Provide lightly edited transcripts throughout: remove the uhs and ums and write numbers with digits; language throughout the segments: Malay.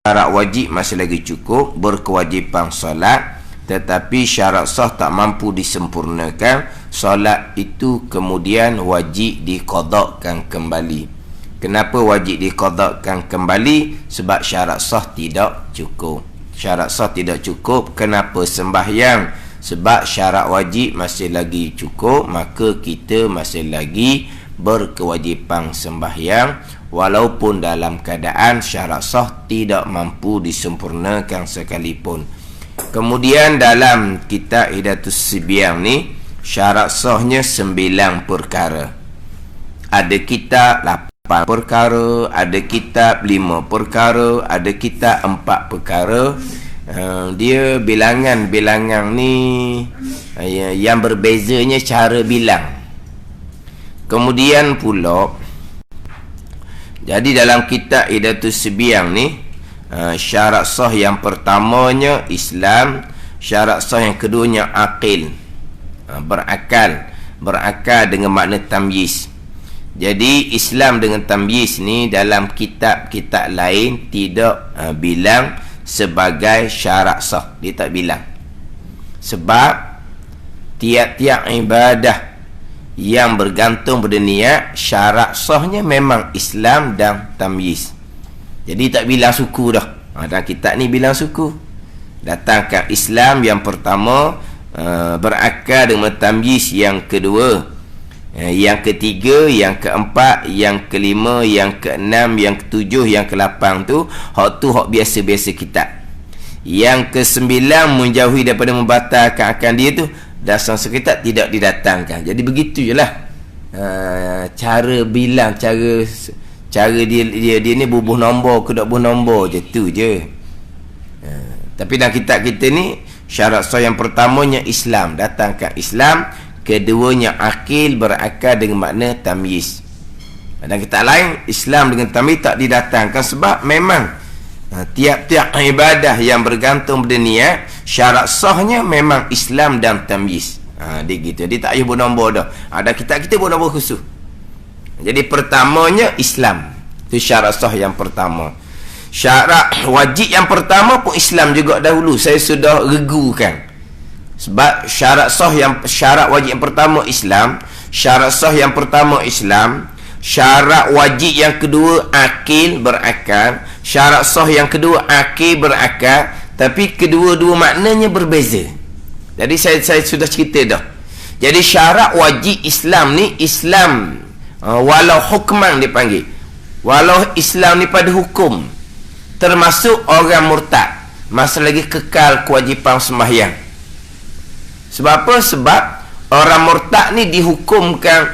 syarat wajib masih lagi cukup, berkewajipan solat, tetapi syarat sah tak mampu disempurnakan, solat itu kemudian wajib diqadakkan kembali. Kenapa wajib diqadakkan kembali? Sebab syarat sah tidak cukup. Syarat sah tidak cukup. Kenapa sembahyang? Sebab syarat wajib masih lagi cukup, maka kita masih lagi berkewajipan sembahyang walaupun dalam keadaan syarat sah tidak mampu disempurnakan sekalipun. Kemudian dalam kitab Hidayatus Sibyan ni, syarat sahnya 9 perkara. Ada kitab 8 perkara, ada kitab 5 perkara, ada kitab 4 perkara. Dia bilangan-bilangan ni yang berbezanya cara bilang. Kemudian pula, jadi dalam kitab Hidayatus Sibyan ni, syarat sah yang pertamanya Islam, syarat sah yang keduanya akil, berakal dengan makna tamyiz. Jadi Islam dengan tamyiz ni dalam kitab-kitab lain tidak bilang sebagai syarat sah. Dia tak bilang, sebab tiap-tiap ibadah yang bergantung pada niat, syarat sahnya memang Islam dan tamyiz. Jadi tak bilang suku dah. Dan kitab ni bilang suku. Datangkan Islam yang pertama, berakal dengan tamyiz yang kedua, yang ketiga, yang keempat, yang kelima, yang keenam, yang ketujuh, yang ke-8 tu hak biasa-biasa kitab. Yang ke-9 menjauhi daripada membatalkan akan dia tu, dasar kitab tidak didatangkan. Jadi begitu je lah cara bilang, cara dia ni bubuh nombor ke tak bubuh nombor je, tu je. Tapi dalam kitab kita ni, syarat sah yang pertamanya Islam, datangkan Islam. Keduanya akil, berakal dengan makna tamyiz. Dan kitab lain, Islam dengan tamyiz tak didatangkan, sebab memang tiap-tiap ibadah yang bergantung pada niat, syarat sahnya memang Islam dan tamyiz. Dia gitu. Dia tak payah bernombor dah. Ada kitab kita bernombor khusus. Jadi pertamanya Islam. Itu syarat sah yang pertama. Syarat wajib yang pertama pun Islam juga dahulu. Saya sudah regukan. Sebab syarat wajib yang pertama Islam, syarat sah yang pertama Islam, syarat wajib yang kedua akil, berakal, syarat sah yang kedua akil, berakal, tapi kedua-dua maknanya berbeza. Jadi saya sudah cerita dah. Jadi syarat wajib Islam ni, Islam walau hukman dipanggil, walau Islam ni pada hukum, termasuk orang murtad, masih lagi kekal kewajipan sembahyang. Sebab apa? Sebab orang murtad ni dihukumkan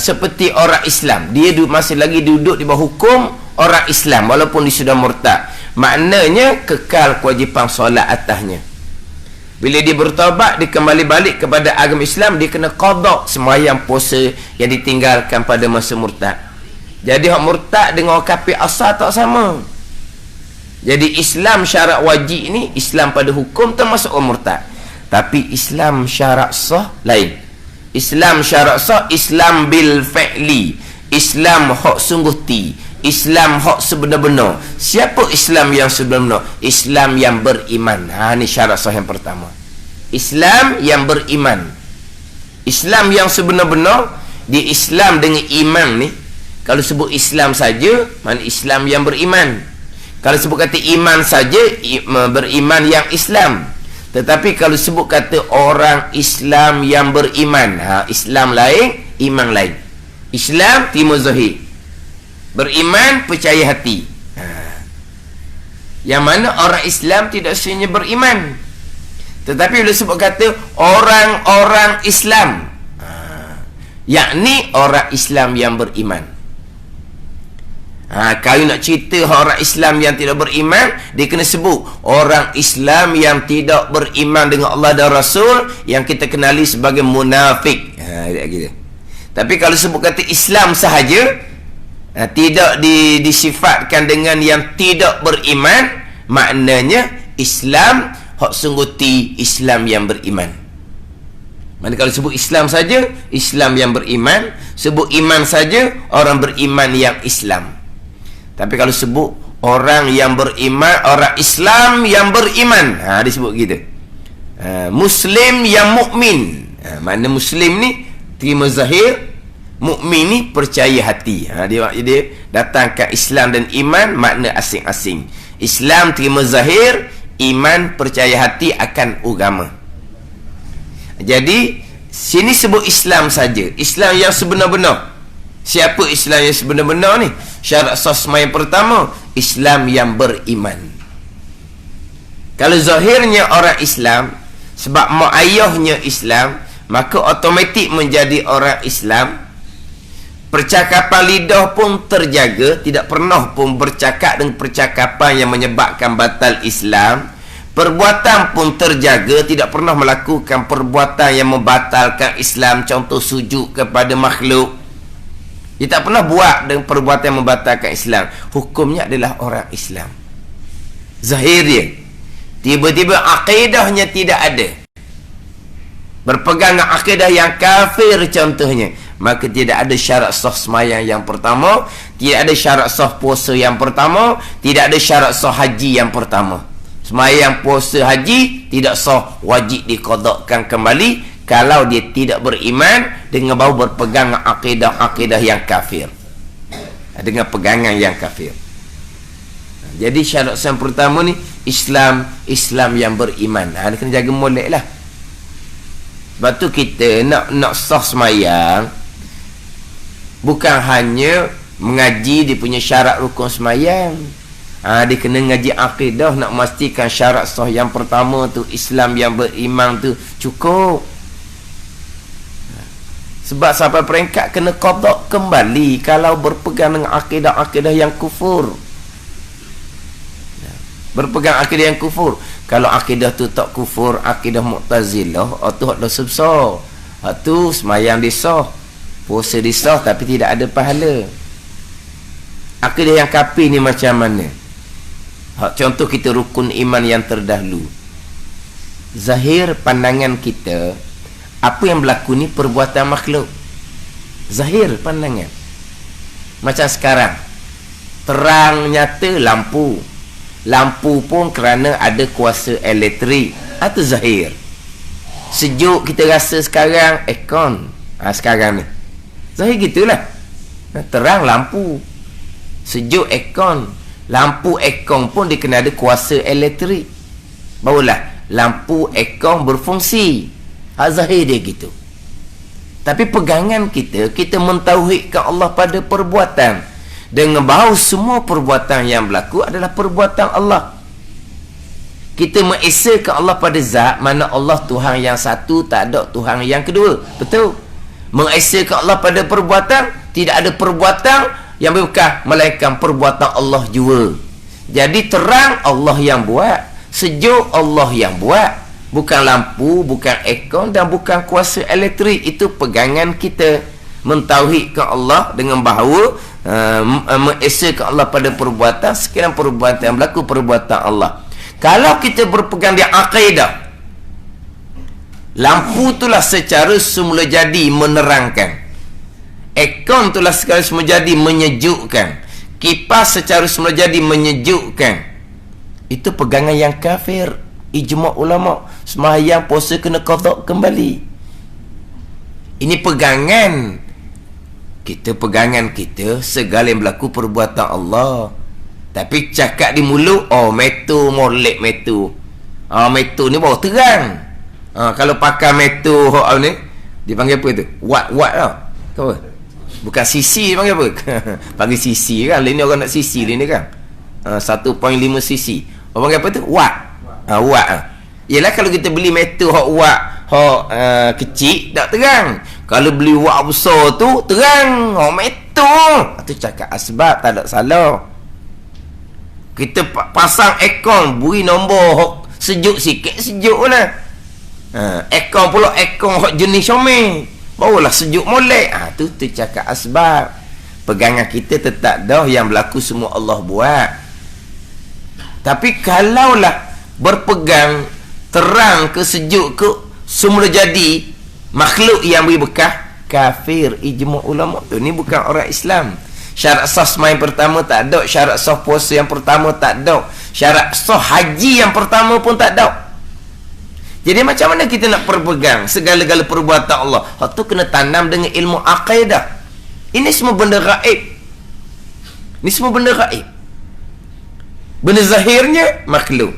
seperti orang Islam. Dia masih lagi duduk di bawah hukum orang Islam walaupun dia sudah murtad. Maknanya kekal kewajipan solat atasnya. Bila dia bertaubat, dia kembali balik kepada agama Islam, dia kena qada sembahyang puasa yang ditinggalkan pada masa murtad. Jadi hak murtad dengan orang kafir asal tak sama. Jadi Islam syarat wajib ni, Islam pada hukum termasuk orang murtad. Tapi Islam syarat sah lain. Islam syarat sah, Islam bil fi'li, Islam hak sungguh ti, Islam hak sebenar-benar. Siapa Islam yang sebenar-benar? Islam yang beriman. Ni syarat sah yang pertama. Islam yang beriman. Islam yang sebenar-benar, di Islam dengan iman ni, kalau sebut Islam saja, mana Islam yang beriman. Kalau sebut kata iman saja, beriman yang Islam. Tetapi kalau sebut kata orang Islam yang beriman, Islam lain, iman lain. Islam timur zahir, beriman percaya hati. Yang mana orang Islam tidak sebenarnya beriman. Tetapi bila sebut kata orang-orang Islam, yakni orang Islam yang beriman. Kalau nak cerita orang Islam yang tidak beriman, dia kena sebut orang Islam yang tidak beriman dengan Allah dan Rasul, yang kita kenali sebagai munafik. Gitu. Tapi kalau sebut kata Islam sahaja, tidak disifatkan dengan yang tidak beriman, maknanya Islam hak sungguh ti, Islam yang beriman. Mana kalau sebut Islam saja, Islam yang beriman. Sebut iman saja, orang beriman yang Islam. Tapi kalau sebut Orang yang beriman, orang Islam yang beriman. Disebut gitu. Muslim yang mukmin. Mana Muslim ni terima zahir, mukmin ni percaya hati. Dia datangkan Islam dan iman makna asing-asing. Islam terima zahir, iman percaya hati akan agama. Jadi sini sebut Islam saja. Islam yang sebenar-benar. Siapa Islam yang sebenar-benar ni? Syarat sah sembahyang pertama, Islam yang beriman. Kalau zahirnya orang Islam, sebab mak ayahnya Islam, maka automatik menjadi orang Islam. Percakapan lidah pun terjaga, tidak pernah pun bercakap dengan percakapan yang menyebabkan batal Islam. Perbuatan pun terjaga, tidak pernah melakukan perbuatan yang membatalkan Islam, contoh sujud kepada makhluk. Dia tak pernah buat dengan perbuatan yang membatalkan Islam. Hukumnya adalah orang Islam. Zahir dia. Tiba-tiba akidahnya tidak ada. Berpegang dengan akidah yang kafir contohnya, maka tidak ada syarat sah sembahyang yang pertama, tidak ada syarat sah puasa yang pertama, tidak ada syarat sah haji yang pertama. Sembahyang, puasa, haji tidak sah, wajib diqadakkan kembali kalau dia tidak beriman dengan bau berpegang akidah-akidah yang kafir, dengan pegangan yang kafir. Jadi syarat yang pertama ni Islam yang beriman. Dia kena jaga molek lah. Sebab tu kita nak sah sembahyang bukan hanya mengaji dia punya syarat rukun sembahyang. Dia kena ngaji akidah, nak memastikan syarat sah yang pertama tu Islam yang beriman tu cukup. Sebab sampai peringkat kena qada kembali kalau berpegang dengan akidah-akidah yang kufur. Berpegang akidah yang kufur. Kalau akidah tu tak kufur, akidah Mu'tazilah, tu hak dosa besar. Tu sembahyang disah, puasa disah tapi tidak ada pahala. Akidah yang kafir ni macam mana? Contoh kita rukun iman yang terdahulu. Zahir pandangan kita, apa yang berlaku ni perbuatan makhluk. Zahir pandangan. Macam sekarang, terang nyata lampu. Lampu pun kerana ada kuasa elektrik. Itu zahir. Sejuk kita rasa sekarang, aircon. Sekarang ni zahir gitulah. Terang lampu, sejuk aircon. Lampu aircon pun dia kena ada kuasa elektrik, barulah lampu aircon berfungsi. Zahir dia gitu. Tapi pegangan kita mentauhidkan Allah pada perbuatan, dengan bahawa semua perbuatan yang berlaku adalah perbuatan Allah. Kita mengesakan Allah pada zat, mana Allah Tuhan yang satu, tak ada Tuhan yang kedua. Betul. Mengesakan Allah pada perbuatan, tidak ada perbuatan yang bukan melainkan perbuatan Allah jua. Jadi terang Allah yang buat, sejuk Allah yang buat. Bukan lampu, bukan aircon dan bukan kuasa elektrik. Itu pegangan kita mentauhidkan Allah dengan bahawa mengesakan Allah pada perbuatan, sekiranya perbuatan yang berlaku perbuatan Allah. Kalau kita berpegang di akidah, lampu itulah secara semula jadi menerangkan, aircon itulah secara semula jadi menyejukkan, kipas secara semula jadi menyejukkan. Itu pegangan yang kafir. Ijma' ulama, sembahyang puasa kena qada kembali. Ini pegangan kita segala yang berlaku perbuatan Allah. Tapi cakap di mulut, metu molek metu. Metu ni baru terang. Kalau pakai metu ni dipanggil apa tu? Watt tau. Apa? Bukan sisi panggil apa? Panggil sisi kan. Lain ni orang nak sisi lain ni kan. 1.5 sisi. Orang panggil apa tu? Watt. Watt. Yalah kalau kita beli metu watt kecil tak terang. Kalau beli watt besar tu terang. Metu. Itu cakap asbab, tak ada salah. Kita pasang aircon, beri nombor sejuk sikit, sejuk lah. Aircon pula aircon hok jenis Xiaomi, barulah sejuk molek. Tu cakap asbab. Pegangan kita tetap dah yang berlaku semua Allah buat. Tapi kalaulah berpegang terang ke sejuk ke semula jadi makhluk yang beri bekah, kafir ijma' ulama tu. Ni bukan orang Islam. Syarat sah sembahyang pertama tak ada, syarat sah puasa yang pertama tak ada, syarat sah haji yang pertama pun tak ada. Jadi macam mana kita nak berpegang segala-gala perbuatan Allah? Hak tu kena tanam dengan ilmu akidah. Ini semua benda gaib. Ini semua benda gaib. Benda zahirnya makhluk,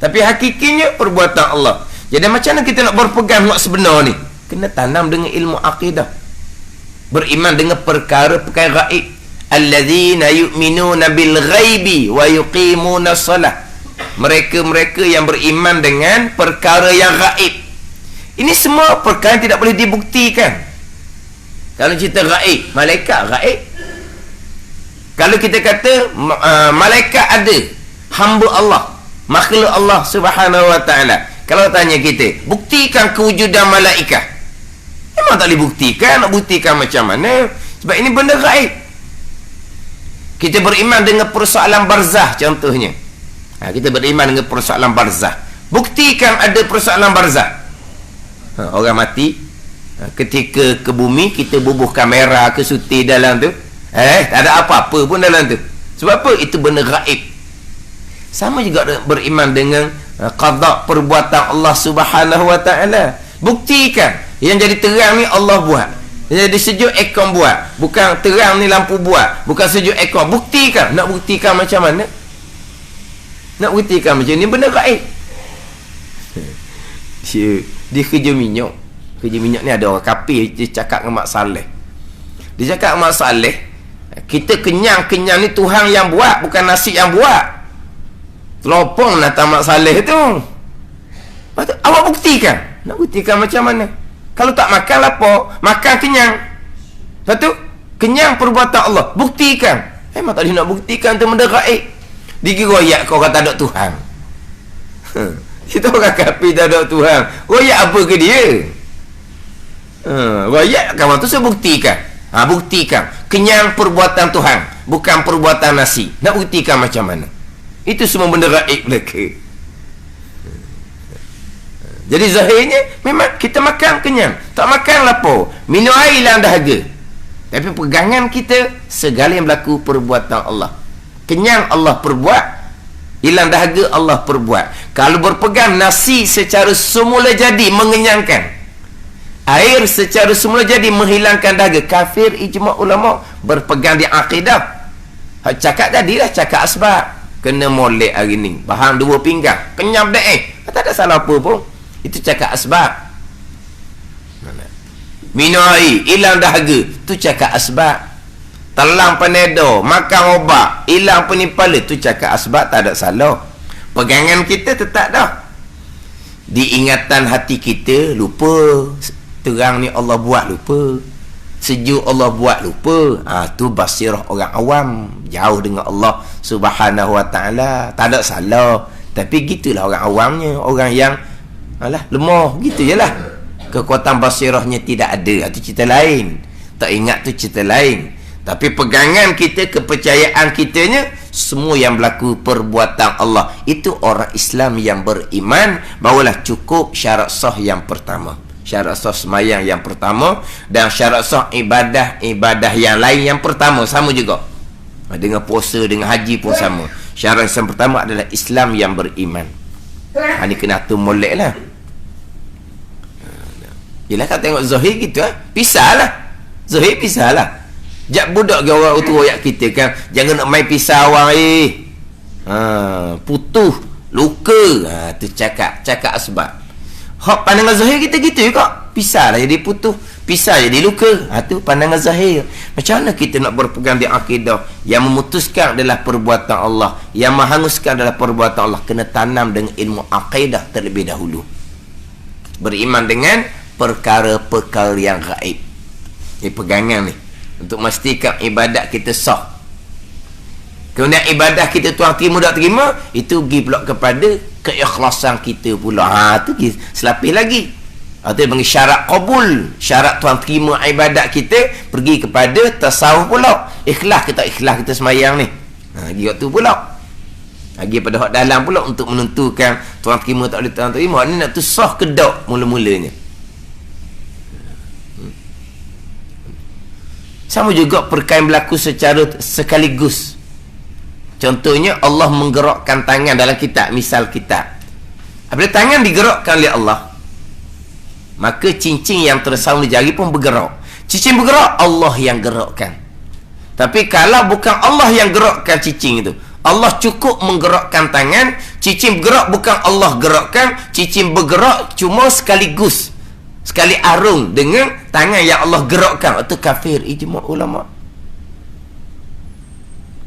tapi hakikinya perbuatan Allah. Jadi macam mana kita nak berpegang hak sebenar ni? Kena tanam dengan ilmu akidah. Beriman dengan perkara-perkara gaib. Alladzina yu'minuna bil ghaibi wa yuqimuna shalah. Mereka-mereka yang beriman dengan perkara yang gaib. Ini semua perkara yang tidak boleh dibuktikan. Kalau cerita gaib, malaikat gaib. Kalau kita kata malaikat ada, hamba Allah, makhluk Allah Subhanahu wa taala. Kalau tanya kita, buktikan kewujudan malaikat. Memang tak boleh buktikan. Nak buktikan macam mana? Sebab ini benda gaib. Kita beriman dengan persoalan barzah contohnya. Kita beriman dengan persoalan barzah. Buktikan ada persoalan barzah. Orang mati, ketika ke bumi, kita bubuh kamera ke suti dalam tu, tak ada apa-apa pun dalam tu. Sebab apa? Itu benda gaib. Sama juga beriman dengan qada perbuatan Allah Subhanahu wa taala. Buktikan yang jadi terang ni Allah buat, yang jadi sejuk aircon buat, bukan terang ni lampu buat, bukan sejuk aircon. Buktikan. Nak buktikan macam mana? Nak buktikan macam ni benda gaib. Dia kerja minyak. Kerja minyak ni ada orang kafir, dia cakap dengan Mak Saleh. Dia cakap dengan Mak Saleh, kita kenyang-kenyang ni Tuhan yang buat, bukan nasi yang buat. Teropong lah Mak Saleh tu. Awak buktikan. Nak buktikan macam mana? Kalau tak makan apa? Makan kenyang. Lepas tu kenyang perbuatan Allah. Buktikan. Memang tak boleh nak buktikan tu benda gaib. Digeroyak kau kata ada Tuhan. Kita orang kafir tak ada Tuhan. Royak apa ke dia? Royak kawan tu saya buktikan. Buktikan kenyang perbuatan Tuhan, bukan perbuatan nasi. Nak buktikan macam mana? Itu semua benda gaib mereka. Jadi zahirnya memang kita makan kenyang, tak makan lapar, minum air hilang dahaga. Tapi pegangan kita segala yang berlaku perbuatan Allah. Kenyang Allah perbuat, hilang dahaga Allah perbuat. Kalau berpegang nasi secara semula jadi mengenyangkan, air secara semula jadi menghilangkan dahaga, kafir ijma' ulama. Berpegang di akidah. Cakap tadilah cakap asbab. Kena molek hari ni, bahan 2 pinggang, kenyang dah tak ada salah apa pun. Itu cakap asbab. Minum air hilang dahaga, tu cakap asbab. Telang panado, makan obat hilang penipala, tu cakap asbab, tak ada salah. Pegangan kita tetap dah. Diingatan hati kita lupa. Terang ni Allah buat lupa, sejuk Allah buat lupa. Tu basirah orang awam, jauh dengan Allah Subhanahu wa taala. Tak ada salah. Tapi gitulah orang awamnya, orang yang lemah gitu je lah. Kekuatan basirahnya tidak ada, itu cerita lain. Tak ingat tu cerita lain. Tapi pegangan kita, kepercayaan kitanya, semua yang berlaku perbuatan Allah. Itu orang Islam yang beriman. Barulah cukup syarat sah yang pertama, syarat sah semayang yang pertama, dan syarat sah ibadah yang lain yang pertama. Sama juga dengan puasa, dengan haji pun sama. Syarat yang pertama adalah Islam yang beriman. Ini kena atur molek lah. Yelah, kalau tengok zahir gitu pisah lah. Zahir pisah lah. Jak budak ke orang tua yak kita kan, jangan nak main pisah orang putuh, luka. Tu cakap asbab. Hak pandangan zahir kita gitu juga. Pisah lah jadi putuh, pisah jadi luka. Tu pandangan zahir. Macam mana kita nak berpegang di akidah? Yang memutuskan adalah perbuatan Allah, yang menghanguskan adalah perbuatan Allah. Kena tanam dengan ilmu akidah terlebih dahulu. Beriman dengan perkara-perkara yang gaib. Ini pegangan ni untuk memastikan ibadat kita sah. Kemudian ibadah kita Tuhan terima tak terima, itu pergi pula kepada keikhlasan kita pula. Tu selapis lagi. Itu bagi syarat qabul, syarat Tuhan terima ibadat kita, pergi kepada tasawuf pula. Ikhlas kita semayang ni. Lagi waktu pula. Lagi pada hak dalam pula untuk menentukan Tuhan terima tak boleh Tuhan terima. Ni nak tu sah ke tak mula-mulanya. Sama juga perkara yang berlaku secara sekaligus. Contohnya Allah menggerakkan tangan dalam kitab, misal kitab. Apabila tangan digerakkan oleh Allah, maka cincin yang tersambung di jari pun bergerak. Cincin bergerak, Allah yang gerakkan. Tapi kalau bukan Allah yang gerakkan cincin itu, Allah cukup menggerakkan tangan, cincin bergerak bukan Allah gerakkan, cincin bergerak cuma sekaligus, sekali arung dengan tangan yang Allah gerakkan. Itu kafir ijma' ulama.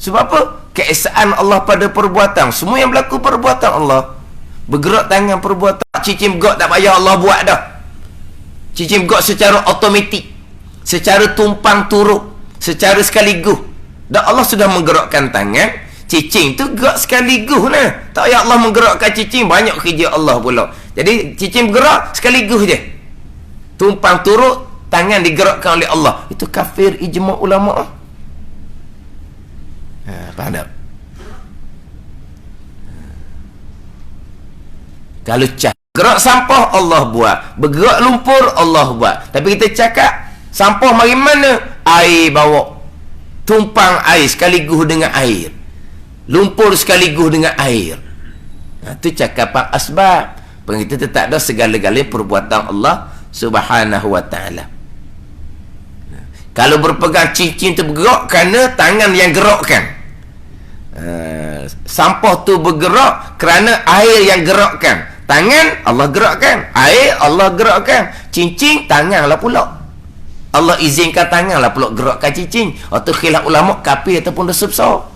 Sebab apa? Keesaan Allah pada perbuatan. Semua yang berlaku perbuatan Allah. Bergerak tangan perbuatan. Cincin bergerak tak payah Allah buat dah. Cincin bergerak secara automatik, secara tumpang turut, secara sekaligus. Dan Allah sudah menggerakkan tangan, cincin tu gerak sekaligus lah. Tak payah Allah menggerakkan cincin, banyak kerja Allah pula. Jadi cincin bergerak sekaligus je. Tumpang turut, tangan digerakkan oleh Allah. Itu kafir ijma' ulama'. Faham tak? Kalau gerak sampah Allah buat, bergerak lumpur Allah buat. Tapi kita cakap sampah mari mana? Air bawa, tumpang air sekaligus dengan air, lumpur sekaligus dengan air. Itu cakapan asbab. Kita tetap ada segala-galanya perbuatan Allah Subhanahu wa ta'ala. Kalau berpegang cincin tu bergerak kerana tangan yang gerakkan. Sampah tu bergerak kerana air yang gerakkan. Tangan Allah gerakkan, air Allah gerakkan, cincin tangan lah pula Allah izinkan tangan lah pula gerakkan cincin. Atau khilaf ulama kafir ataupun dosa besar.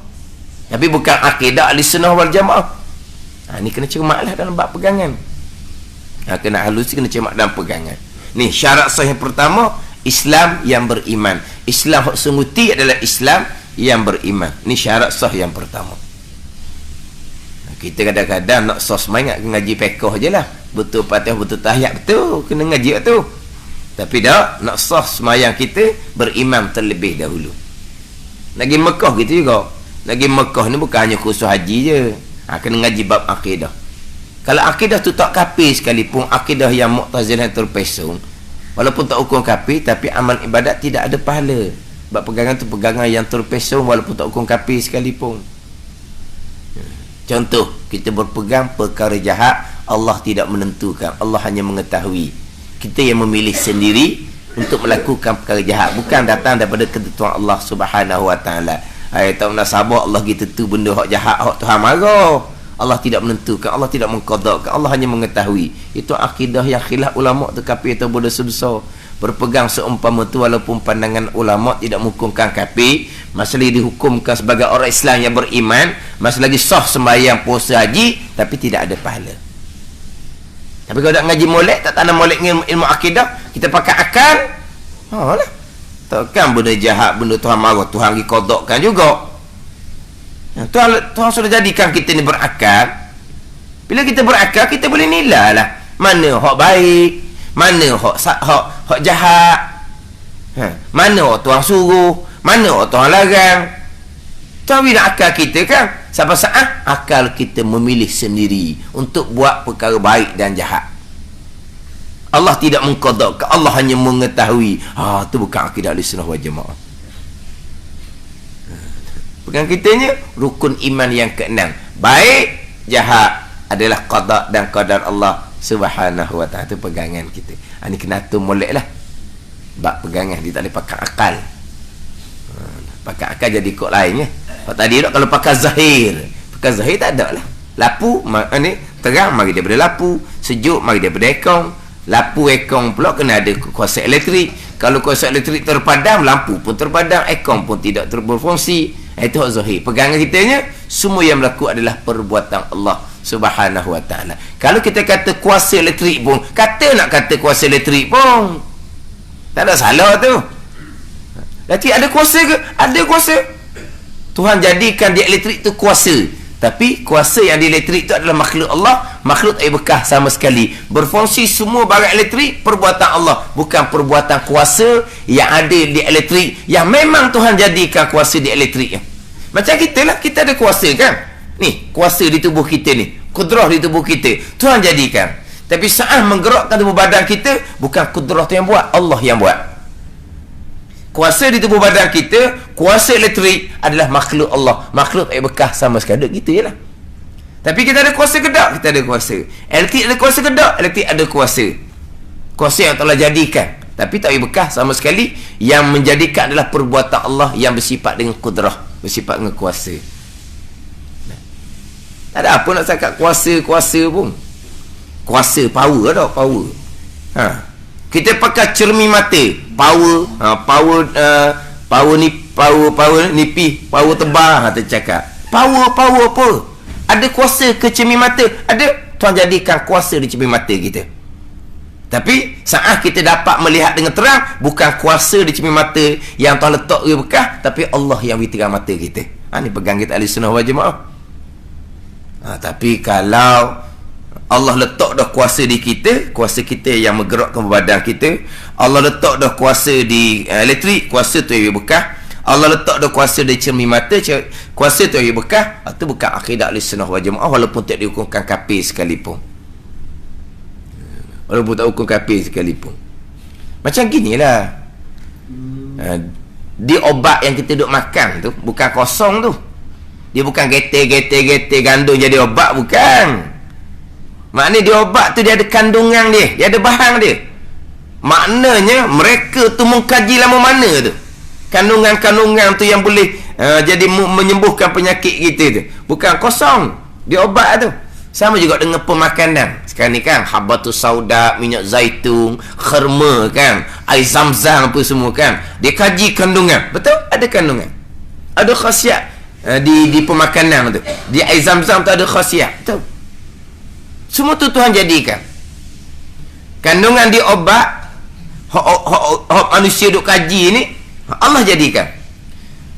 Tapi bukan akidah ahli sunnah wal jamaah. Ni kena cermat lah dalam bab pegangan. Kena halus, kena cermat dalam pegangan. Ni syarat sah yang pertama, Islam yang beriman. Islam hak sunguti adalah Islam yang beriman. Ni syarat sah yang pertama. Kita kadang-kadang nak sos semangat ngaji fiqh je lah. Betul Fatihah, betul tahiyat, betul kena ngaji tu. Tapi dah nak sos semayang kita beriman terlebih dahulu. Lagi Mekah gitu juga. Lagi Mekah ni bukan hanya khusus haji je. Kena ngaji bab akidah. Kalau akidah tu tak kafir sekalipun, akidah yang Mu'tazilah terpesong, walaupun tak hukum kafir, tapi amal ibadat tidak ada pahala. Sebab pegangan tu pegangan yang terpesong walaupun tak hukum kafir sekalipun. Contoh, kita berpegang perkara jahat, Allah tidak menentukan, Allah hanya mengetahui. Kita yang memilih sendiri untuk melakukan perkara jahat, bukan datang daripada ketentuan Allah Subhanahu wa ta'ala. Tak nak sabar Allah gitu tu benda hak jahat, hak Tuhan marah. Allah tidak menentukan, Allah tidak mengqadakkan, Allah hanya mengetahui. Itu akidah yang khilaf ulama tu kafir atau dosa besar. Berpegang seumpama tu walaupun pandangan ulama tidak menghukumkan kafir, masih lagi dihukumkan sebagai orang Islam yang beriman, masih lagi sah sembahyang, puasa, haji, tapi tidak ada pahala. Tapi kalau tak ngaji molek, tak tanam molek ilmu akidah, kita pakai akal, lah. Takkan benda jahat, benda Tuhan marah, Tuhan dikodokkan juga. Tuhan sudah jadikan kita ni berakal. Bila kita berakal, kita boleh nilai lah mana hak baik, mana hak jahat, mana hak Tuhan suruh, mana hak Tuhan larang. Tuhan bina akal kita kan. Sampai saat akal kita memilih sendiri untuk buat perkara baik dan jahat. Allah tidak mengqadakkan, Allah hanya mengetahui. Itu bukan akidah Ahlussunnah wal Jamaah. Pegang kitanya rukun iman yang keenam, baik jahat adalah qada dan qadar Allah Subhanahu wa ta'ala. Itu pegangan kita. Ini kena atur molek lah. Bab pegangan dia tak boleh pakai akal. Pakai akal jadi kod lain. Tadi tak, kalau pakai zahir tak ada lah. Lapu ni terang mari daripada lapu, sejuk mari daripada ekong. Lapu ekong pula kena ada kuasa elektrik. Kalau kuasa elektrik terpadam, lampu pun terpadam, ekong pun tidak berfungsi. Itu hak zahir. Pegangan kitanya semua yang berlaku adalah perbuatan Allah Subhanahu wa ta'ala. Kalau kita kata kuasa elektrik pun, nak kata kuasa elektrik pun tak ada salah tu. Nanti ada kuasa ke? Ada kuasa. Tuhan jadikan dia elektrik tu kuasa. Tapi kuasa yang di elektrik itu adalah makhluk Allah. Makhluk tak bekah sama sekali. Berfungsi semua barang elektrik perbuatan Allah, bukan perbuatan kuasa yang ada di elektrik, yang memang Tuhan jadikan kuasa di elektrik. Macam kita lah, kita ada kuasa kan. Ni kuasa di tubuh kita ni, kudrah di tubuh kita Tuhan jadikan. Tapi saat menggerakkan tubuh badan kita, bukan kudrah tu yang buat, Allah yang buat. Kuasa di tubuh badan kita, kuasa elektrik adalah makhluk Allah. Makhluk tak bekas sama sekali. Gitu je lah. Tapi kita ada kuasa ke tak? Kita ada kuasa. Elektrik ada kuasa ke tak? Elektrik ada kuasa. Kuasa yang telah jadikan. Tapi tak bekas sama sekali. Yang menjadikan adalah perbuatan Allah yang bersifat dengan kudrah. Bersifat dengan kuasa. Tak ada apa nak cakap kuasa pun. Kuasa, power tak? Power. Kita pakai cermin mata. Power. Power nipis. Power tebal. Kita cakap. Power apa? Ada kuasa ke cermin mata? Ada. Tuan jadikan kuasa di cermin mata kita. Tapi saat kita dapat melihat dengan terang, bukan kuasa di cermin mata yang Tuhan letak di bekas, tapi Allah yang berterang mata kita. Ni pegang kita ahli sunnah wal jamaah. Tapi kalau Allah letak dah kuasa di kita, kuasa kita yang menggerakkan badan kita, Allah letak dah kuasa di elektrik, kuasa tu yang bekas, Allah letak dah kuasa di cermin mata, kuasa tu yang bekas, itu bukan akidah ahli sunnah wal jamaah, walaupun tak dihukumkan kafir sekalipun. Walaupun tak hukum kafir sekalipun. Macam ginilah. Di obat yang kita duk makan tu bukan kosong tu. Dia bukan getir gandum jadi obat, bukan. Maknanya di obat tu dia ada kandungan dia, dia ada bahan dia. Maknanya mereka tu mengkaji lama mana tu. Kandungan-kandungan tu yang boleh jadi menyembuhkan penyakit kita tu. Bukan kosong di obat tu. Sama juga dengan pemakanan. Sekarang ni kan habatus sauda, minyak zaitun, kherma kan, air zam-zam apa semua kan. Dia kaji kandungan. Betul? Ada kandungan. Ada khasiat di pemakanan tu. Di air zam-zam tu ada khasiat. Betul? Semua tu Tuhan jadikan. Kandungan di obat manusia duk kaji ni Allah jadikan.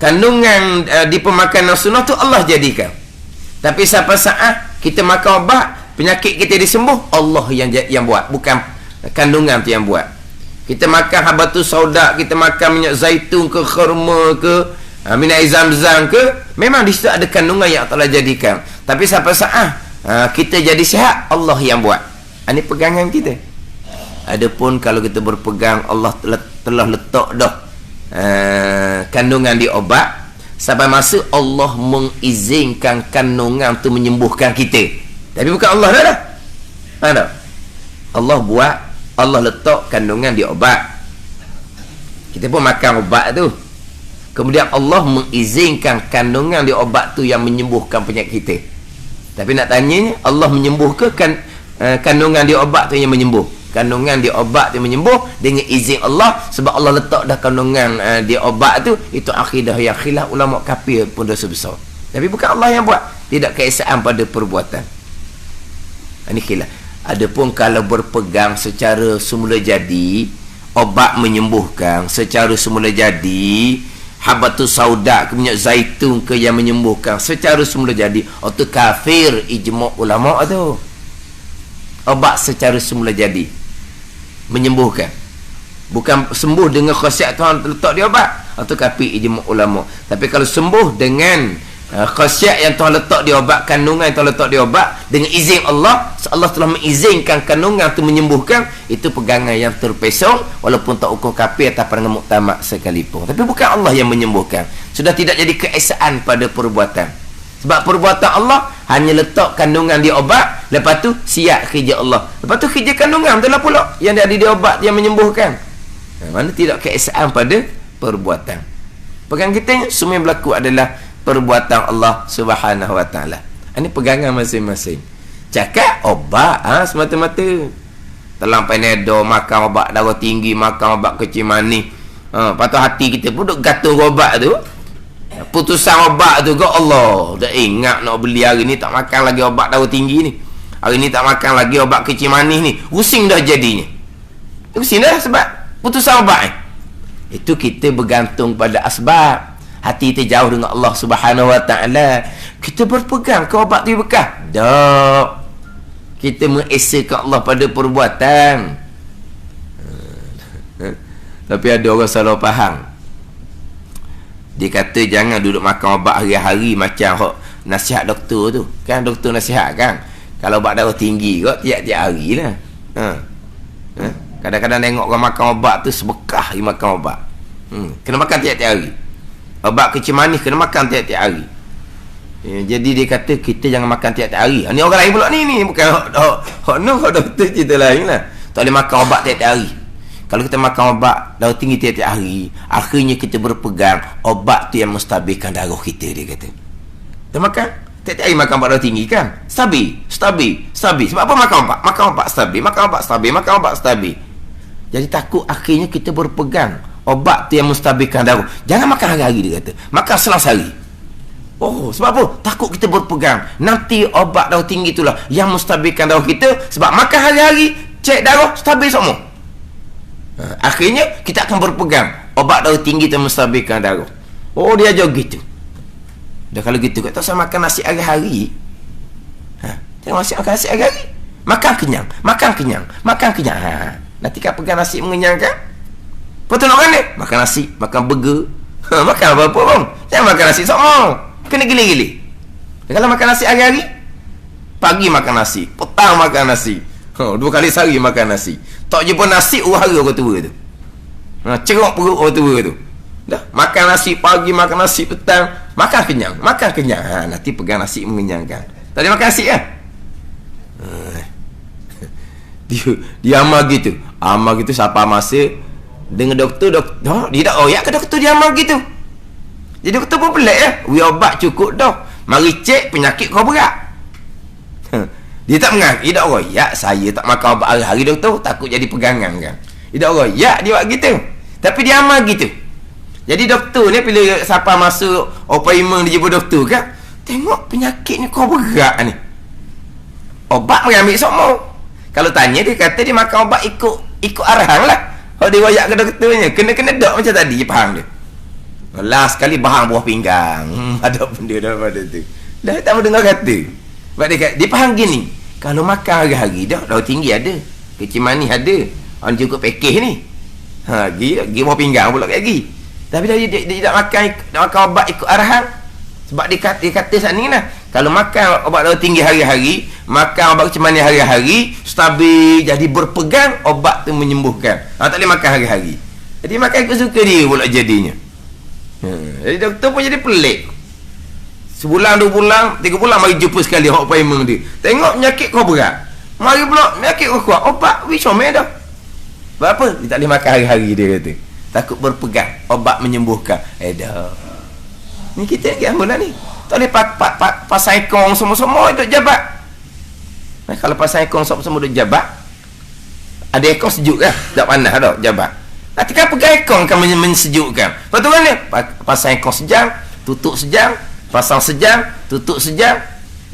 Kandungan di pemakanan sunnah tu Allah jadikan. Tapi sampai saat kita makan obat, penyakit kita disembuh, Allah yang buat, bukan kandungan tu yang buat. Kita makan habatus sauda, kita makan minyak zaitun ke, kherma ke, minyak zam-zam ke, memang di situ ada kandungan yang telah jadikan. Tapi sampai saat kita jadi sihat, Allah yang buat. Ini pegangan kita. Adapun kalau kita berpegang Allah telah letak dah kandungan di obat, sampai masa Allah mengizinkan kandungan tu menyembuhkan kita. Tapi bukan Allah dah. Ada. Allah buat, Allah letak kandungan di obat. Kita pun makan obat tu. Kemudian Allah mengizinkan kandungan di obat tu yang menyembuhkan penyakit kita. Tapi nak tanyanya, Allah menyembuh ke kandungan di obat tu yang menyembuh? Kandungan di obat tu menyembuh dengan izin Allah, sebab Allah letak dah kandungan di obat tu. Itu akidah yang khilaf ulama kafir pun dosa besar. Tapi bukan Allah yang buat. Tidak keesaan pada perbuatan. Ini khilaf. Adapun kalau berpegang secara semula jadi, obat menyembuhkan secara semula jadi, habatus sauda ke, minyak zaitun ke yang menyembuhkan secara semula jadi, itu kafir ijma' ulama tu. Obat secara semula jadi menyembuhkan, bukan sembuh dengan khasiat Tuhan letak di obat, atau kafir ijma' ulama. Tapi kalau sembuh dengan khasiat yang Tuhan letak di obat, kandungan yang Tuhan letak di obat, dengan izin Allah, Allah telah mengizinkan kandungan itu menyembuhkan, itu pegangan yang terpesong, walaupun tak hukum kafir atas pandangan muktamad sekalipun. Tapi bukan Allah yang menyembuhkan. Sudah tidak jadi keesaan pada perbuatan. Sebab perbuatan Allah hanya letak kandungan di obat, lepas tu siap kerja Allah, lepas tu kerja kandungan tu lah pula yang ada di obat yang menyembuhkan. Mana tidak keesaan pada perbuatan. Pegangan kita semua yang berlaku adalah perbuatan Allah Subhanahu wa taala. Ini pegangan masing-masing. Cakap obat semata-mata telang panadol, makan obat darah tinggi, makan obat kecil manis, patut hati kita pun duk gantung obat tu. Putusan obat tu, God Allah, dah ingat nak beli hari ni tak makan lagi obat darah tinggi ni, hari ni tak makan lagi obat kecil manis ni, pusing dah jadinya. Pusing dah sebab putusan obat ni. Itu kita bergantung pada asbab. Hati kita jauh dengan Allah Subhanahu wa taala. Kita berpegang ke obat tu bekas. Tak. Kita mengesakan Allah pada perbuatan. Tapi ada orang salah faham. Dia kata jangan duduk makan obat hari-hari macam nasihat doktor tu. Kan doktor nasihat kan, kalau obat darah tinggi kot tiap-tiap hari lah. Kadang-kadang tengok orang makan obat tu sebekah dia makan obat. Kena makan tiap-tiap hari. Obat kecil manis kena makan tiap-tiap hari. Jadi dia kata kita jangan makan tiap-tiap hari. Ni orang lain pula ni bukan hok doktor cerita lain lah. Tak boleh makan obat tiap-tiap hari. Kalau kita makan obat darah tinggi tiap-tiap hari, akhirnya kita berpegang obat tu yang menstabilkan darah kita, dia kata. Kita makan tiap-tiap hari makan obat darah tinggi kan? Stabil. Sebab apa makan obat? Makan obat stabil, makan obat stabil. Jadi takut akhirnya kita berpegang obat tu yang menstabilkan darah. Jangan makan hari-hari, dia kata. Makan selang sehari. Oh, sebab apa? Takut kita berpegang. Nanti obat darah tinggi itulah yang menstabilkan darah kita. Sebab makan hari-hari, cek darah, stabil semua. Akhirnya kita akan berpegang obat darah tinggi tu menstabilkan darah. Oh, dia ajar gitu. Dah kalau gitu, tak usah makan nasi hari-hari. Jangan makan nasi hari-hari. Makan kenyang. Nanti kan pegang nasi mengenyangkan. Betul nak kan ni? Makan nasi, makan burger. Makan apa-apa pun. Jangan makan nasi semua. Kena gili-gili. Kalau makan nasi hari-hari, pagi makan nasi, petang makan nasi, 2 kali sehari makan nasi. Tak jumpa nasi uhara orang tua tu. Cerok perut orang tua tu. Dah makan nasi pagi, makan nasi petang, makan kenyang. Nanti pegang nasi mengenyangkan. Tak boleh makan nasi kan? Dia amal gitu. Siapa masa dengan doktor dia tak royak ke doktor dia amal gitu. Jadi doktor pun pelik ya. Ubat cukup dah. Mari cek penyakit kau berat. Dia tak mengaku. Dia tak royak. Saya tak makan ubat hari-hari doktor. Takut jadi pegangan kan. Dia tak royak. Dia buat gitu. Tapi dia amal gitu. Jadi doktor ni bila siapa masuk appointment dia jumpa doktor kan, tengok penyakit ni kau berat ni. Obat mengambil semua. Kalau tanya dia kata dia makan obat ikut arahan lah. Kalau dia royak ke doktornya, kena dok macam tadi, dia faham dia. Last sekali bahang buah pinggang. Ada benda daripada tu. Dah tak mau dengar kata. Sebab dia faham gini. Kalau makan hari-hari dah tinggi ada. Kecil manis ada. Orang cukup pakej ni. Pergi buah pinggang pula lagi. Tapi dia tak makan obat ikut arahan. Sebab dia kata saat ni lah. Kalau makan obat darah tinggi hari-hari, makan obat kecil manis hari-hari, stabil, jadi berpegang, obat tu menyembuhkan. Tak boleh makan hari-hari. Jadi makan ikut suka dia pula jadinya. Jadi doktor pun jadi pelik. Sebulan, 2 bulan, 3 bulan mari jumpa sekali appointment dia. Tengok penyakit kau berat. Mari pula penyakit kau kuat. Obat wis comel dah. Sebab apa? Dia tak boleh makan hari-hari, dia kata. Takut berpegang. Obat menyembuhkan. Dah. Ni kita lagi ambulan ni. Tak boleh pasang ekong semua-semua duduk jabat. Kalau pasang ekong semua duduk jabat, ada ekong sejuk kan? Tak panas dah jabat. Nanti kan pegang ekong kan mensejukkan. Lepas tu kan ni pasang ekong sejam, tutup sejam, pasang sejam, tutup sejam.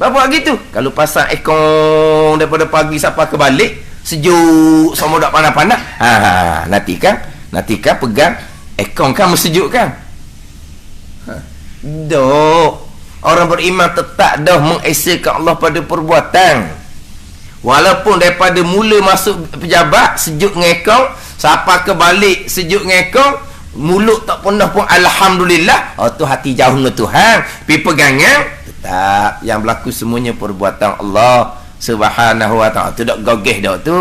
Buat gitu. Kalau pasang ekong daripada pagi sampai ke balik, sejuk semua dak panas-panas. Nanti kan pegang ekong kan mensejukkan. Dok, orang beriman tetap dah mengesahkan Allah pada perbuatan. Walaupun daripada mula masuk pejabat sejuk ngekong, sampai ke balik sejuk ngekong, mulut tak pernah pun alhamdulillah. Tu hati jauh dengan Tuhan. Pergi pegangan tetap yang berlaku semuanya perbuatan Allah Subhanahu wa taala. Tu dak gogeh dak tu.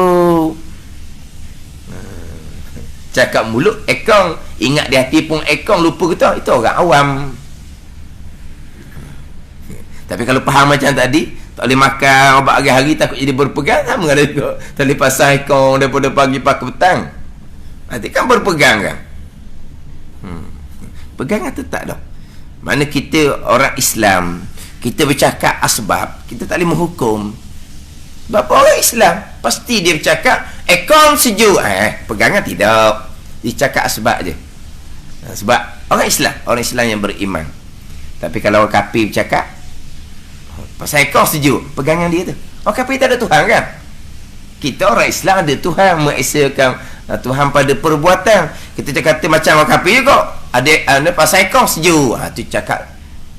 Cakap mulut ekong, ingat di hati pun ekong, lupa kita. Itu orang awam. Tapi kalau faham macam tadi, tak boleh makan obat hari-hari takut jadi berpegang, sama ada juga. Tak boleh pasang ekong daripada pagi pakai petang. Nanti kan berpegang kan. Pegangan tetap dah. Mana kita orang Islam, kita bercakap asbab, kita tak boleh menghukum. Sebab orang Islam pasti dia bercakap ekong sejuk, pegangan tidak. Dia cakap asbab je. Sebab orang Islam yang beriman. Tapi kalau orang kafir bercakap pasal ekor sejuk, pegangan dia tu. Orang kafir tak ada Tuhan kan? Kita orang Islam ada Tuhan, mengesahkan Tuhan pada perbuatan. Kita kata macam orang kafir juga. Ada pasal ekor sejuk. Tu cakap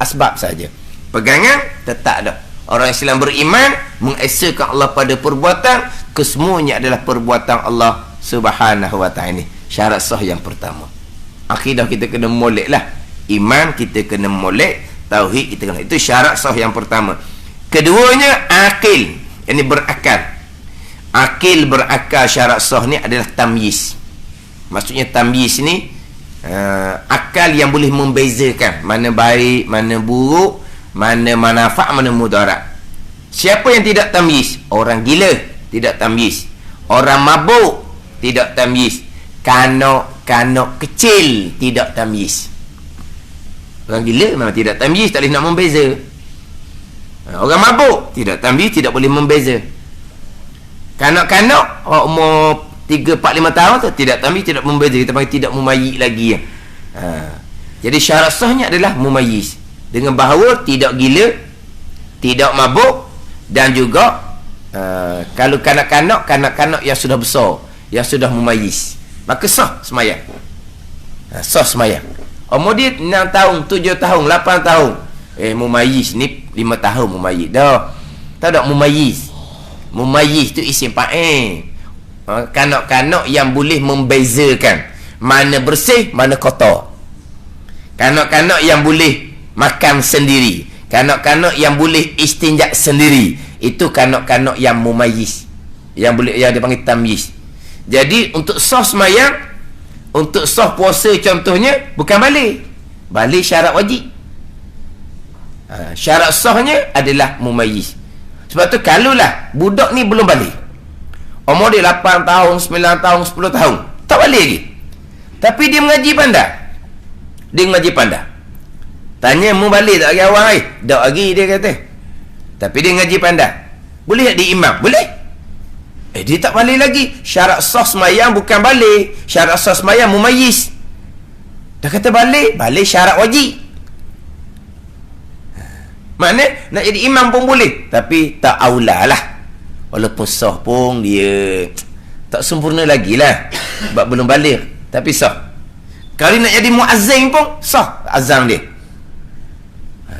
asbab saja. Pegangan tetap ada. Orang Islam beriman, mengesahkan Allah pada perbuatan. Kesemuanya adalah perbuatan Allah Subhanahu wa ta'ala. Ini syarat sah yang pertama. Akidah kita kena molek lah. Iman kita kena molek. Tauhid kita kena. Itu syarat sah yang pertama. Keduanya akil. Ini berakal. Akil berakal, syarat sah ni adalah tamyiz. Maksudnya tamyiz ni akal yang boleh membezakan mana baik, mana buruk, mana manfaat, mana mudarat. Siapa yang tidak tamyiz? Orang gila tidak tamyiz, orang mabuk tidak tamyiz, kanak-kanak kecil tidak tamyiz. Orang gila memang tidak tamyiz, tak boleh nak membeza. Orang mabuk tidak tamyiz, tidak boleh membeza. Kanak-kanak umur 3, 4, 5 tahun tu tidak tamyiz, tidak membeza. Kita panggil tidak mumayyiz lagi. Jadi syarat sahnya adalah mumayyiz, dengan bahawa tidak gila, tidak mabuk, dan juga kalau kanak-kanak yang sudah besar, yang sudah mumayyiz, maka sah semayang. Sah semayang. Umur dia 6 tahun, 7 tahun, 8 tahun, mumayyiz ni 5 tahun mumayyiz dah. Tahu tak mumayyiz? Mumayyiz tu isim fa'il. Kanak-kanak yang boleh membezakan mana bersih, mana kotor. Kanak-kanak yang boleh makan sendiri, kanak-kanak yang boleh istinja sendiri, itu kanak-kanak yang mumayyiz, yang boleh, yang dipanggil tamyiz. Jadi untuk sah semayang, untuk sah puasa contohnya, bukan balik. Balik syarat wajib. Syarat sahnya adalah mumayyiz. Sebab tu kalaulah budak ni belum balik, umur dia 8 tahun, 9 tahun, 10 tahun, tak balik lagi, tapi dia mengaji pandai, dia mengaji pandai, tanya mu balik tak lagi awal? Tak lagi, dia kata. Tapi dia mengaji pandai, boleh tak dia imam? Boleh. Dia tak balik lagi. Syarat sah semayang bukan balik, syarat sah semayang mumayyiz. Dah kata balik, balik syarat wajib. Maknanya nak jadi imam pun boleh, tapi tak aula lah. Walaupun sah pun dia tak sempurna lagi lah, sebab belum balik, tapi sah. Kalau nak jadi muazzin pun sah azan dia,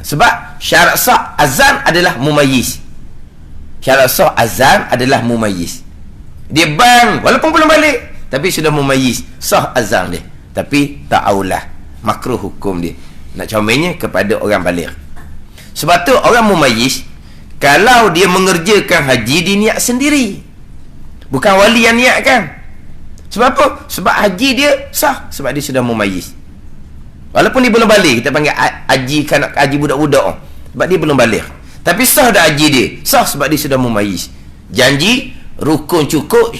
sebab syarat sah azan adalah mumayyiz. Syarat sah azan adalah mumayyiz. Dia bang walaupun belum balik, tapi sudah mumayyiz, sah azan dia, tapi tak aula, makruh hukum dia nak comelnya kepada orang balik. Sebab tu orang mumayyiz, kalau dia mengerjakan haji, dia niat sendiri, bukan wali yang niatkan. Sebab apa? Sebab haji dia sah, sebab dia sudah mumayyiz. Walaupun dia belum balik, kita panggil haji kanak, haji budak-budak, sebab dia belum balik, tapi sah dah haji dia, sah sebab dia sudah mumayyiz. Janji rukun cukup,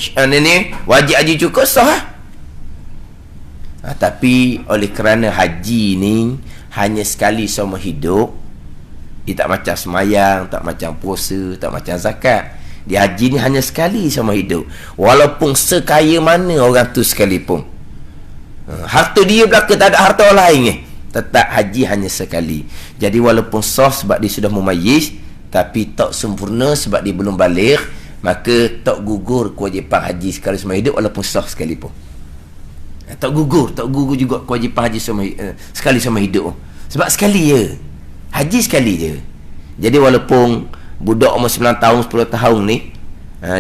wajib haji cukup, sah. Tapi oleh kerana haji ni hanya sekali seumur hidup, dia tak macam semayang, tak macam puasa, tak macam zakat. Dia haji ni hanya sekali seumur hidup, walaupun sekaya mana orang tu sekalipun. Harta dia belaka, tak ada harta orang lain ni, tetap haji hanya sekali. Jadi walaupun sah sebab dia sudah mumayyiz, tapi tak sempurna sebab dia belum balik, maka tak gugur kewajipan haji sekali seumur hidup walaupun sah sekalipun. Tak gugur juga kewajipan haji sekali seumur hidup, sebab sekali je, haji sekali je. Jadi walaupun budak umur 9 tahun, 10 tahun ni,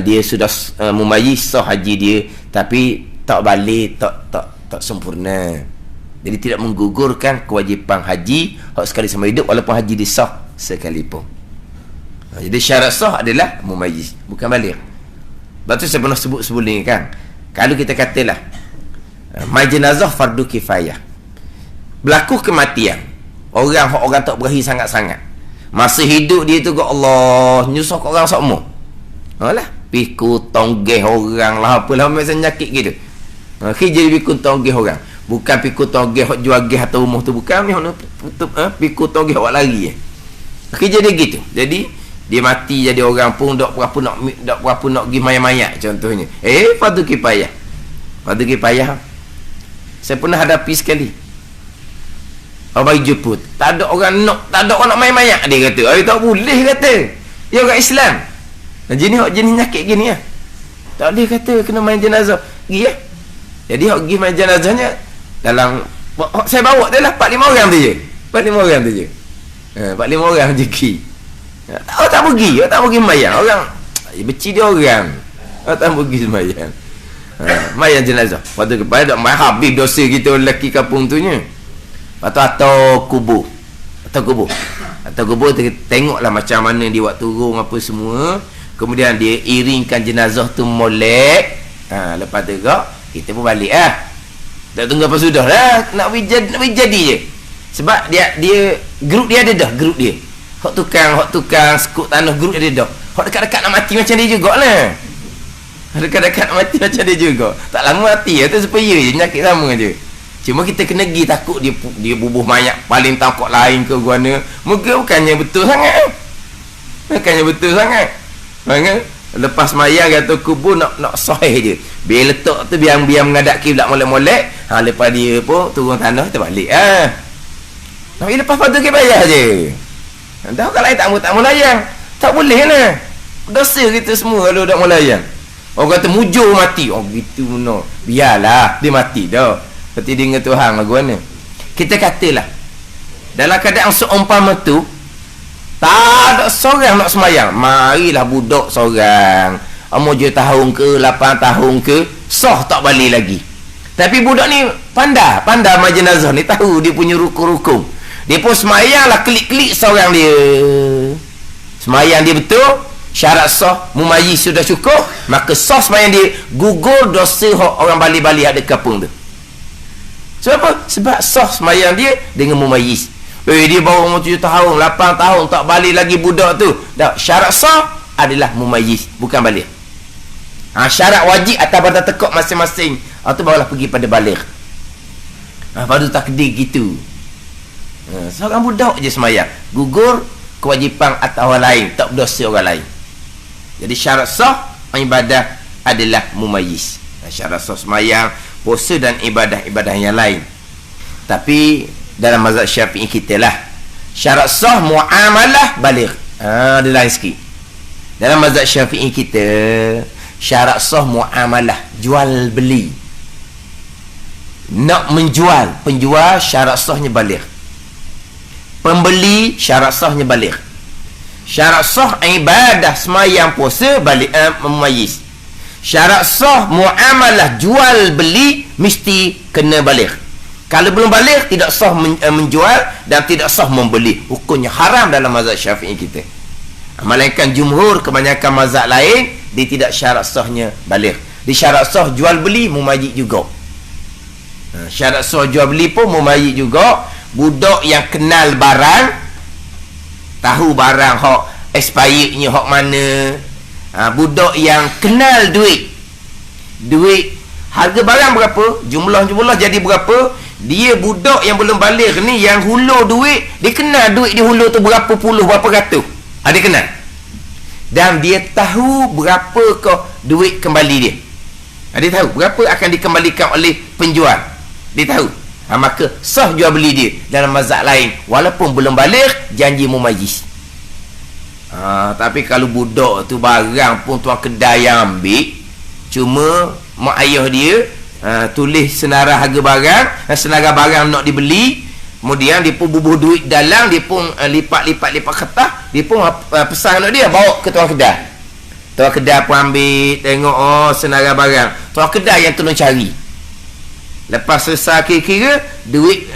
dia sudah mumayyiz, sah haji dia, tapi tak balik, tak sempurna. Jadi tidak menggugurkan kewajipan haji sekali seumur hidup walaupun haji dia sah sekalipun. Jadi syarat sah adalah mumayyiz, bukan balik. Lepas tu saya pernah sebut sebelum ni kan, kalau kita katalah mai jenazah fardu kifayah, berlaku kematian orang tak berahi sangat-sangat, masa hidup dia tu, kat Allah nyusah kat orang semua. Alah, pikul tonggeh orang lah, apalah macam nyakit gitu. Jadi pikul tonggeh orang, bukan pikul tonggeh hok jual gas atau rumah tu, bukan ni hok tutup, pikul tonggeh awak lari. Jadi gitu. Jadi dia mati jadi orang pun dak berapa nak pergi mayat-mayat contohnya. Fardu kifayah. Fardu kifayah saya pernah hadapi sekali. Orang jemput, tak ada orang nak mayat-mayat, dia kata. Tak boleh kata. Dia orang Islam. Jenis nyakit gini ya. Tak boleh kata kena main jenazah. Pergi ya. Jadi hok pergi main jenazahnya dalam saya bawa dia lah 4-5 orang tu je. 4-5 orang tu je. 4-5 orang je pergi. Tak pergi mayat. Orang beci dia orang. Tak pergi sembahyang. Mayat jenazah. Waktu kepada tak habis dosa kita lelaki kampung tu nya. Atau kubur, tengoklah macam mana dia buat turun apa semua, kemudian dia iringkan jenazah tu molek. Lepas tu kita pun balik Tak tunggu apa sudah lah. Nak jadi je. Sebab dia grup dia ada dah, grup dia. Hak tukang skut tanah grup dia ada dah. Hak dekat-dekat nak mati macam dia jugalah. Dekat-dekat nak mati macam dia juga. Tak lama mati tu supaya je penyakit sama je. Cuma kita kena pergi takut dia bubuh mayat paling tangkap lain ke guana. Bukannya betul sangat. Kan? Lepas mayang atau kubur nak sahih je. Biar letak tu biar mengadap kiblat molek-molek. Lepas dia pun turun tanah kita balik. Tapi lepas padu kita bayar je. Dah kalau lain tak mau layang. Tak boleh lah. Dosa kita semua kalau tak mau layang. Orang kata mujur mati. Oh gitu no. Biarlah dia mati dah. Seperti dengan Tuhan lah guana. Kita katalah dalam keadaan seumpama tu tak ada seorang nak semayang. Marilah budak seorang. Umur 7 tahun ke 8 tahun ke sah tak balik lagi. Tapi budak ni pandai mai jenazah ni, tahu dia punya rukun-rukun. Dia pun semayang lah klik-klik seorang dia. Semayang dia betul, syarat sah mumayyiz sudah cukup, maka sah semayang dia, gugur dosa orang balik-balik ada kampung tu. Sebab apa? Sebab sah semayang dia dengan mumayyiz. Dia baru umur 7 tahun 8 tahun tak balik lagi budak tu. Syarat sah adalah mumayyiz, bukan balik. Syarat wajib atas pada tekuk masing-masing. Tu barulah pergi pada balik. Pada takdir gitu. Seorang budak je semayang, gugur kewajipan atas orang lain, tak berdosa orang lain. Jadi syarat sah ibadah adalah mumayyiz. Syarat sah semayang, puasa dan ibadah-ibadah yang lain. Tapi dalam mazhab Syafi'i kita lah, syarat sah muamalah baligh. Dia lain sikit. Dalam mazhab Syafi'i kita, syarat sah muamalah, jual beli. Nak menjual, penjual syarat sahnya baligh. Pembeli syarat sahnya baligh. Syarat sah ibadah semayang puasa balik mumayyiz. Syarat sah muamalah jual beli mesti kena baligh. Kalau belum baligh tidak sah menjual dan tidak sah membeli. Hukumnya haram dalam mazhab Syafi'i kita. Melainkan jumhur kebanyakan mazhab lain dia tidak syarat sahnya baligh. Di syarat sah jual beli mumayyiz juga. Syarat sah jual beli pun mumayyiz juga. Budak yang kenal barang, tahu barang hak expirednya hak mana. Budak yang kenal duit harga barang berapa, jumlah jadi berapa. Dia budak yang belum balik ni, yang hulur duit, dia kenal duit dia hulur tu berapa puluh, berapa ratus. Dia kenal. Dan dia tahu berapa ke duit kembali dia. Dia tahu berapa akan dikembalikan oleh penjual. Dia tahu. Maka sah jual beli dia dalam mazhab lain walaupun belum balik, janji mumayyiz. Tapi kalau budak tu barang pun tuan kedai yang ambil, cuma mak ayah dia tulis senarai harga barang, senarai barang nak dibeli, kemudian dia pun bubuh duit dalam, dia pun lipat kertas, dia pun pesan anak dia bawa ke tuan kedai. Tuan kedai pun ambil, tengok senarai barang. Tuan kedai yang tolong cari. Lepas selesai kira-kira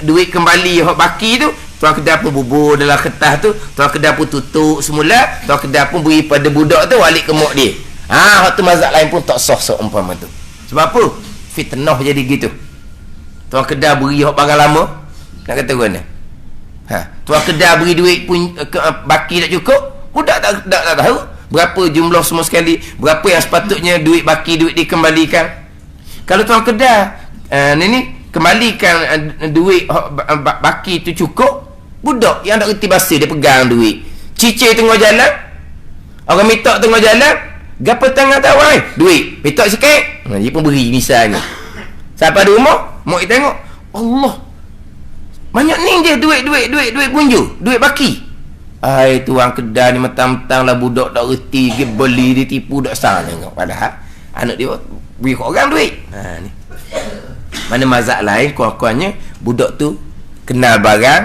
duit kembali hak baki tu, tuan kedai pun bubur dalam kertas tu, tuan kedai pun tutup semula, tuan kedai pun beri pada budak tu balik ke mak dia. Hak tu mazhab lain pun tak sah seumpama tu. Sebab apa? Fitnah jadi gitu. Tuan kedai beri hak barang lama, nak kata mana? Tuan kedai beri duit pun baki tak cukup, budak tak tahu berapa jumlah semua sekali, berapa yang sepatutnya duit baki, duit dikembalikan. Kalau tuan kedai ni kembalikan duit baki tu cukup, budak yang tak reti bahasa dia pegang duit, cicir tengah jalan, orang minta tengah jalan, gapo tangan tawai duit minta sikit, dia pun beri misalnya. Sampai di rumah mak dia tengok, Allah banyak ni je duit punju, duit baki. Tuang kedai ni mentang-mentang lah budak tak reti, dia beli, dia tipu, tak salah tengok. Padahal anak dia beri orang duit. Ni mana mazhab lain kurang-kurangnya budak tu kenal barang,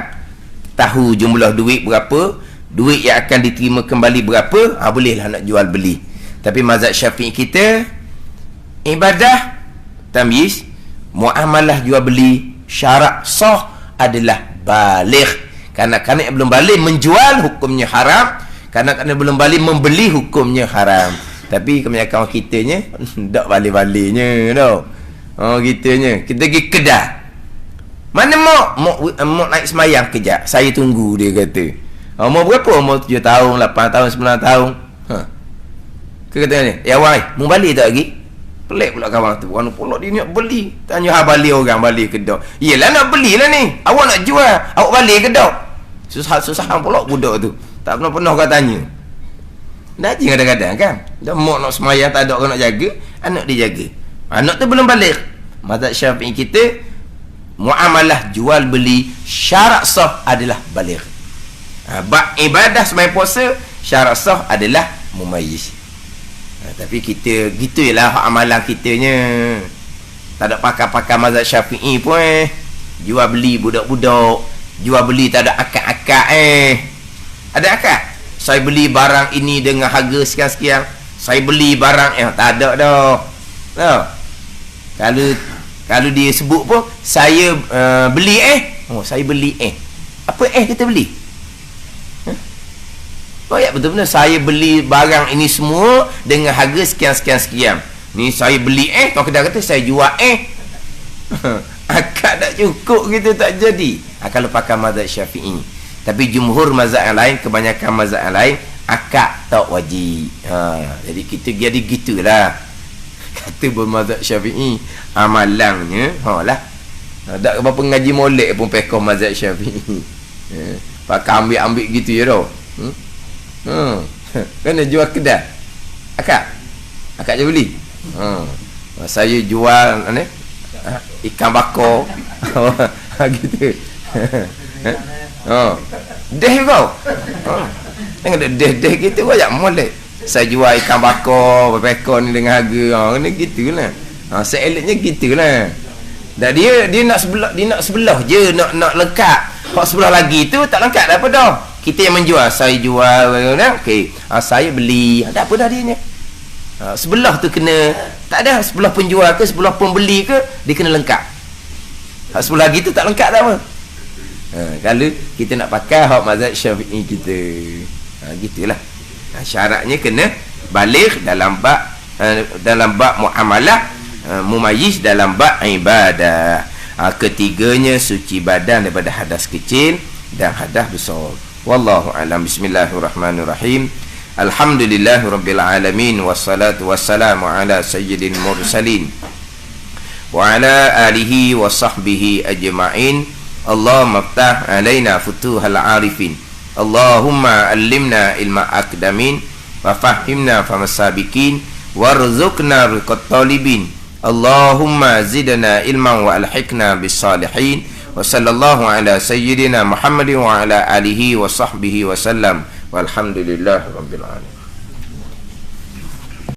tahu jumlah duit berapa, duit yang akan diterima kembali berapa, bolehlah nak jual beli. Tapi mazhab Syafi'i kita, ibadah tamyiz, muamalah jual beli, syarat sah adalah baligh. Kanak-kanak yang belum balik menjual hukumnya haram, kanak-kanak belum balik membeli hukumnya haram. Tapi kebanyakan orang kitanya tak balik-baliknya tau. Gitunya. Kita pergi kedai. Mana mak naik semayang kejap. Saya tunggu, dia kata. Umur berapa? Umur 7 tahun, 8 tahun, 9 tahun. Dia kata ni, ya awak mau balik tak lagi? Pelik pula kawan tu. Orang pula dia nak beli. Tanya balik orang, balik kedai. Yelah nak belilah ni. Awak nak jual, awak balik kedai. Susah-susah pula budak tu. Tak pernah kau tanya. Dah je kadang-kadang kan. Dah mak nak semayang, tak ada orang nak jaga, anak dia jaga. Anak tu belum balik. Mazhab Syafi'i kita, muamalah jual beli syarat sah adalah balik. Ibadah sembahyang puasa syarat sah adalah mumayyiz. Tapi kita gitu jelah amalan kitanya. Tak ada pakar-pakar mazhab Syafi'i pun jual beli budak-budak, jual beli tak ada akad-akad Ada akad? Saya beli barang ini dengan harga sekian-sekian. Saya beli barang tak ada dah. Tahu? Kalau dia sebut pun saya beli saya beli apa kita beli? Ya betul-betul saya beli barang ini semua dengan harga sekian-sekian. Ni saya beli kalau kedai kata saya jual akad tak cukup gitu, tak jadi. Kalau pakai mazhab Syafi'i. Tapi jumhur mazhab yang lain, kebanyakan mazhab yang lain akad tak wajib. Jadi kita jadi gitulah. Kata bermazhab Syafi'i, amalannya lah. Tak berapa ngaji molek pun pekoh mazhab Syafi'i. Pakai ambil-ambil gitu je tau. Kena jual kedai akad je beli. Saya jual ikan bakar gitu. Deh kau. Tengok deh gitu banyak molek. Saya jual ikan bakar pekor ni dengan harga kena gitulah. Seeloknya gitulah. Dan dia nak sebelah je, nak lengkap. Hak sebelah lagi tu tak lengkap dah apa dah. Kita yang menjual, saya jual okey. Saya beli, ada apa dah dia ni? Sebelah tu kena, tak ada sebelah penjual ke sebelah pembeli ke, dia kena lengkap. Hak sebelah lagi tu tak lengkap tak apa. Kalau kita nak pakai hak mazhab Syafi'i kita, gitulah. Syaratnya kena balik dalam bab muamalah, mumayyiz dalam bab ibadah. Ketiganya suci badan daripada hadas kecil dan hadas besar. Wallahu a'lam. Bismillahirrahmanirrahim. Alhamdulillahirabbil alamin wassalatu wassalamu ala sayyidil mursalin wa ala alihi wa sahbihi ajma'in. Allahumma iftah alaina futuhal arifin. Allahumma allimna ilma akdamin wa fahimna famasabikin warzuqna riqat talibin. Allahumma zidna ilman wa alhiqna bis salihin. Wa sallallahu ala sayyidina Muhammadin wa ala alihi wa sahbihi wa sallam. Walhamdulillah rabbil alamin.